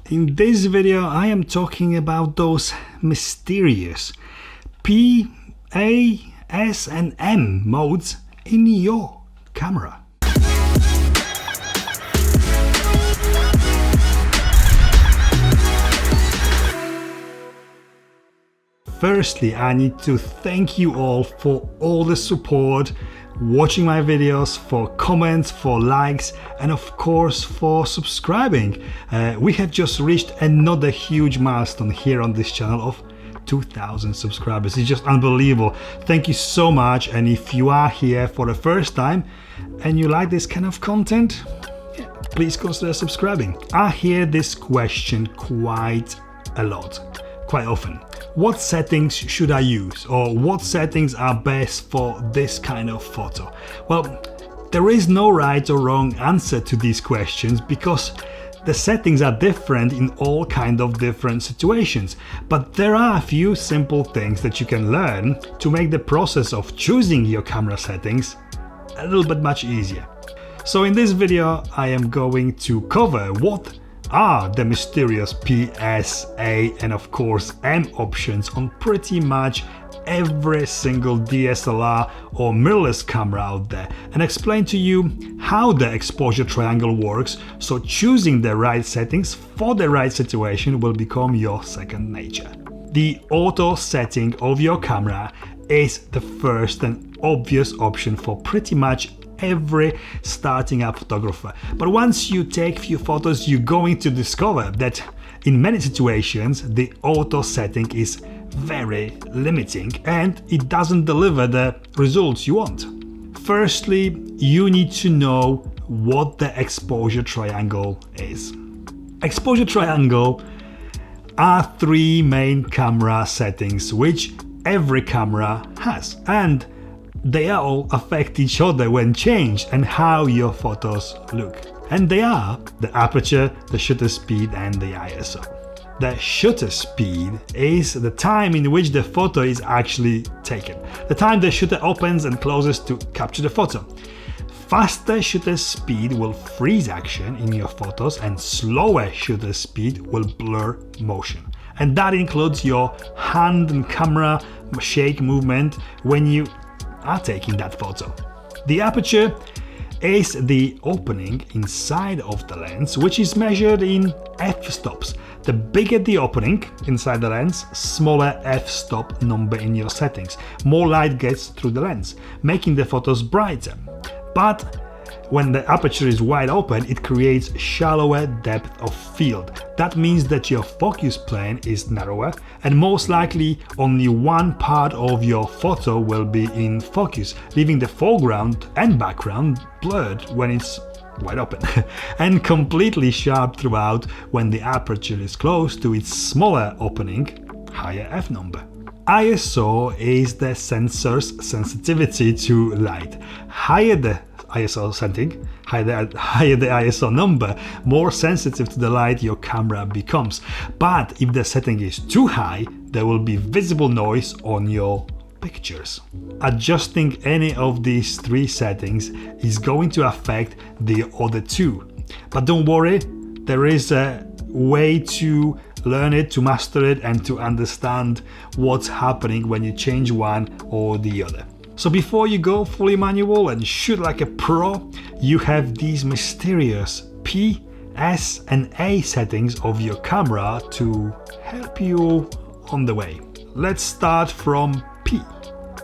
In this video I am talking about those mysterious P, A, S and M modes in your camera. Firstly, I need to thank you all for all the support, watching my videos, for comments, for likes, and of course for subscribing. We have just reached another huge milestone here on this channel of 2,000 subscribers. It's just unbelievable. Thank you so much. And if you are here for the first time and you like this kind of content, please consider subscribing. I hear this question quite a lot, quite often. What settings should I use, or what settings are best for this kind of photo? Well, there is no right or wrong answer to these questions because the settings are different in all kind of different situations. But there are a few simple things that you can learn to make the process of choosing your camera settings a little bit much easier. So in this video I am going to cover what are the mysterious P, S, A and of course M options on pretty much every single DSLR or mirrorless camera out there, and explain to you how the exposure triangle works, so choosing the right settings for the right situation will become your second nature. The auto setting of your camera is the first and obvious option for pretty much every starting up photographer. But once you take few photos, you're going to discover that in many situations the auto setting is very limiting and it doesn't deliver the results you want. Firstly, you need to know what the exposure triangle is. Exposure triangle are three main camera settings which every camera has, and they all affect each other when changed and how your photos look. And they are the aperture, the shutter speed and the ISO. The shutter speed is the time in which the photo is actually taken, the time the shutter opens and closes to capture the photo. Faster shutter speed will freeze action in your photos and slower shutter speed will blur motion. And that includes your hand and camera shake movement when you are taking that photo. The aperture is the opening inside of the lens, which is measured in f-stops. The bigger the opening inside the lens, smaller f-stop number in your settings. More light gets through the lens, making the photos brighter. But when the aperture is wide open, it creates shallower depth of field. That means that your focus plane is narrower and most likely only one part of your photo will be in focus, leaving the foreground and background blurred when it's wide open and completely sharp throughout when the aperture is close to its smaller opening, higher f number. ISO is the sensor's sensitivity to light. Higher the ISO setting, higher the ISO number, more sensitive to the light your camera becomes. But if the setting is too high, there will be visible noise on your pictures. Adjusting any of these three settings is going to affect the other two. But don't worry, there is a way to learn it, to master it and to understand what's happening when you change one or the other. So before you go fully manual and shoot like a pro, you have these mysterious P, S and A settings of your camera to help you on the way. Let's start from P.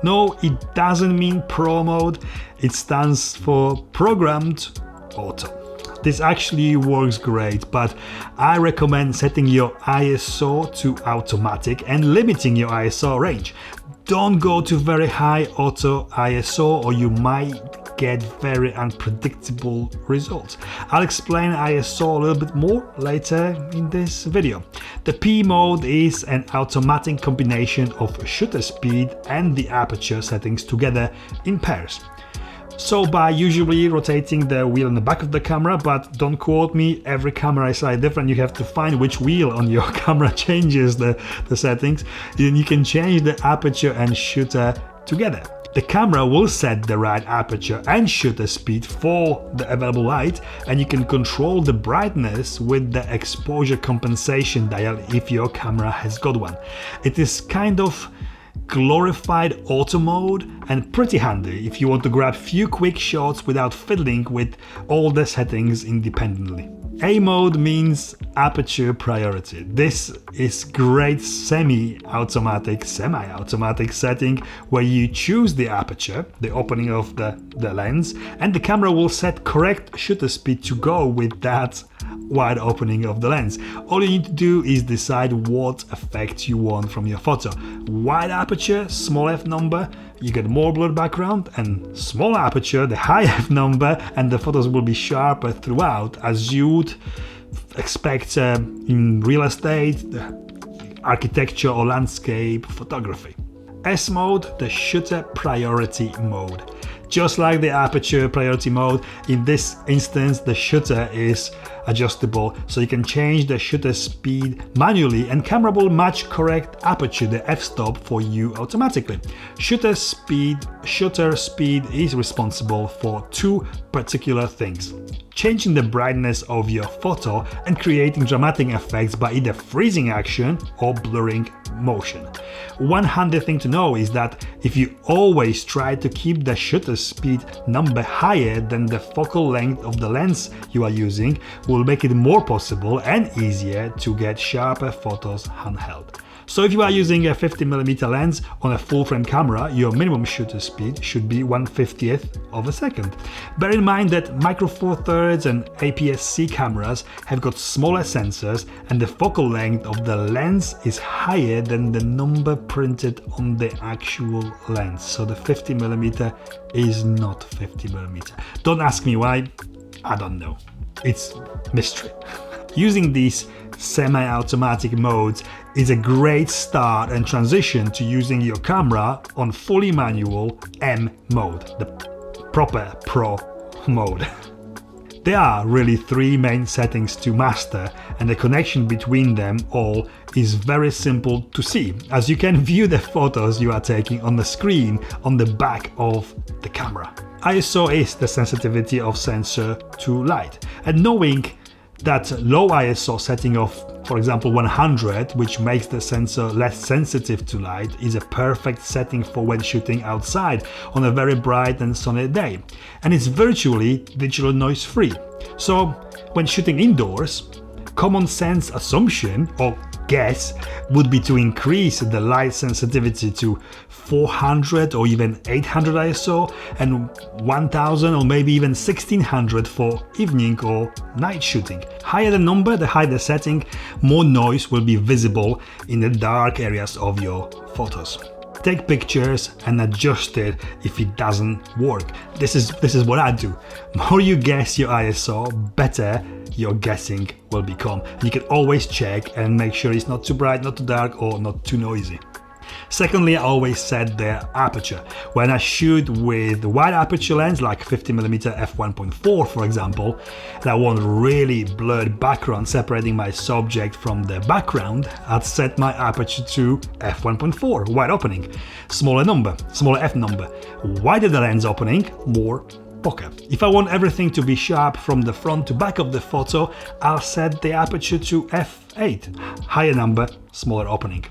No, it doesn't mean Pro mode, it stands for Programmed Auto. This actually works great, but I recommend setting your ISO to automatic and limiting your ISO range. Don't go to very high auto ISO or you might get very unpredictable results. I'll explain ISO a little bit more later in this video. The P mode is an automatic combination of shutter speed and the aperture settings together in pairs. So by usually rotating the wheel in the back of the camera, but don't quote me, every camera is slightly different, you have to find which wheel on your camera changes the settings. Then you can change the aperture and shutter together. The camera will set the right aperture and shutter speed for the available light, and you can control the brightness with the exposure compensation dial if your camera has got one. It is kind of glorified auto mode and pretty handy if you want to grab few quick shots without fiddling with all the settings independently. A mode means aperture priority. This is great semi-automatic setting where you choose the aperture, the opening of the lens, and the camera will set correct shutter speed to go with that wide opening of the lens. All you need to do is decide what effect you want from your photo. Wide aperture, small f number, you get more blurred background, and small aperture, the high f number, and the photos will be sharper throughout, as you would expect in real estate, architecture or landscape photography. S mode, the shutter priority mode. Just like the aperture priority mode, in this instance the shutter is adjustable, so you can change the shutter speed manually and camera will match correct aperture, the f-stop, for you automatically. Shutter speed is responsible for two particular things: changing the brightness of your photo and creating dramatic effects by either freezing action or blurring motion. One handy thing to know is that if you always try to keep the shutter speed number higher than the focal length of the lens you are using, will make it more possible and easier to get sharper photos handheld. So if you are using a 50mm lens on a full frame camera, your minimum shutter speed should be 1/50th of a second. Bear in mind that Micro Four Thirds and APS-C cameras have got smaller sensors and the focal length of the lens is higher than the number printed on the actual lens. So the 50mm is not 50mm. Don't ask me why, I don't know. It's mystery. Using these semi-automatic modes is a great start and transition to using your camera on fully manual M mode, the proper pro mode. There are really three main settings to master, and the connection between them all is very simple to see, as you can view the photos you are taking on the screen on the back of the camera. ISO is the sensitivity of sensor to light, and knowing that low ISO setting of, for example, 100, which makes the sensor less sensitive to light, is a perfect setting for when shooting outside on a very bright and sunny day, and it's virtually digital noise free. So when shooting indoors, common sense assumption or guess would be to increase the light sensitivity to 400 or even 800 ISO and 1000 or maybe even 1600 for evening or night shooting. Higher the number, the higher the setting, more noise will be visible in the dark areas of your photos. Take pictures and adjust it if it doesn't work. This is what I do. More you guess your ISO, better your guessing will become. And you can always check and make sure it's not too bright, not too dark, or not too noisy. Secondly, I always set the aperture. When I shoot with wide aperture lens like 50mm f1.4 for example, and I want really blurred background separating my subject from the background, I'd set my aperture to f1.4, wide opening. Smaller f number. Wider the lens opening, more bokeh. If I want everything to be sharp from the front to back of the photo, I'll set the aperture to f8, higher number, smaller opening.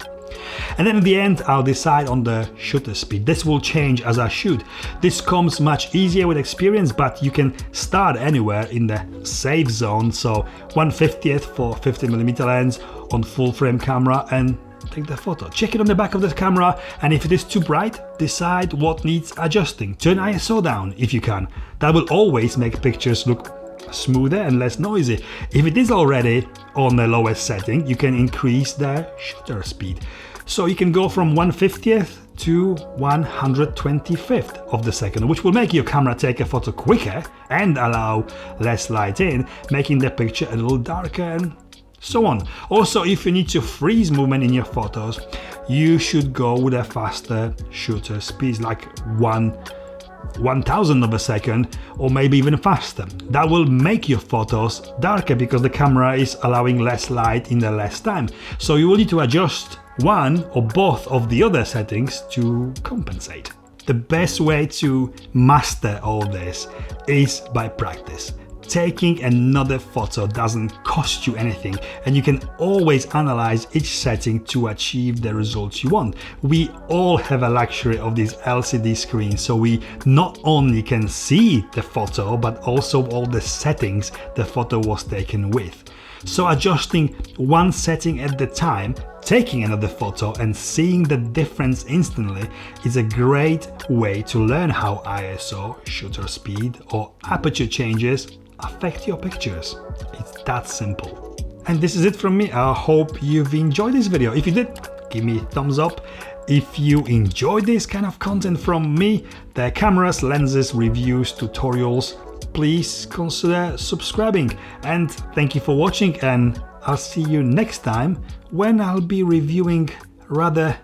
And then at the end, I'll decide on the shutter speed. This will change as I shoot. This comes much easier with experience, but you can start anywhere in the safe zone. So 1/50th for 50mm lens on full frame camera and take the photo. Check it on the back of the camera, and if it is too bright, decide what needs adjusting. Turn ISO down if you can. That will always make pictures look smoother and less noisy. If it is already on the lowest setting, you can increase the shutter speed. So you can go from 1/50th to 125th of the second, which will make your camera take a photo quicker and allow less light in, making the picture a little darker and so on. Also, if you need to freeze movement in your photos, you should go with a faster shutter speed, like 1/1000th of a second or maybe even faster. That will make your photos darker because the camera is allowing less light in the less time. So you will need to adjust one or both of the other settings to compensate. The best way to master all this is by practice. Taking another photo doesn't cost you anything, and you can always analyze each setting to achieve the results you want. We all have a luxury of these LCD screens, so we not only can see the photo, but also all the settings the photo was taken with. So adjusting one setting at the time, taking another photo and seeing the difference instantly is a great way to learn how ISO, shutter speed or aperture changes affect your pictures. It's that simple. And this is it from me. I hope you've enjoyed this video. If you did, give me a thumbs up. If you enjoyed this kind of content from me, the cameras, lenses, reviews, tutorials, please consider subscribing. And thank you for watching, and I'll see you next time when I'll be reviewing rather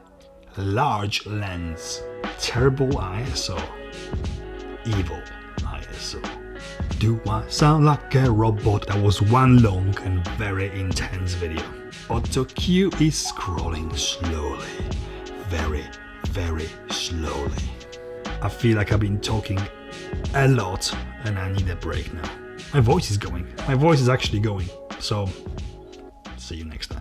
large lens. Terrible ISO. Evil ISO. Do I sound like a robot? That was one long and very intense video. Auto cue is scrolling slowly. Very, very slowly. I feel like I've been talking a lot and I need a break now. My voice is going. My voice is actually going. So, see you next time.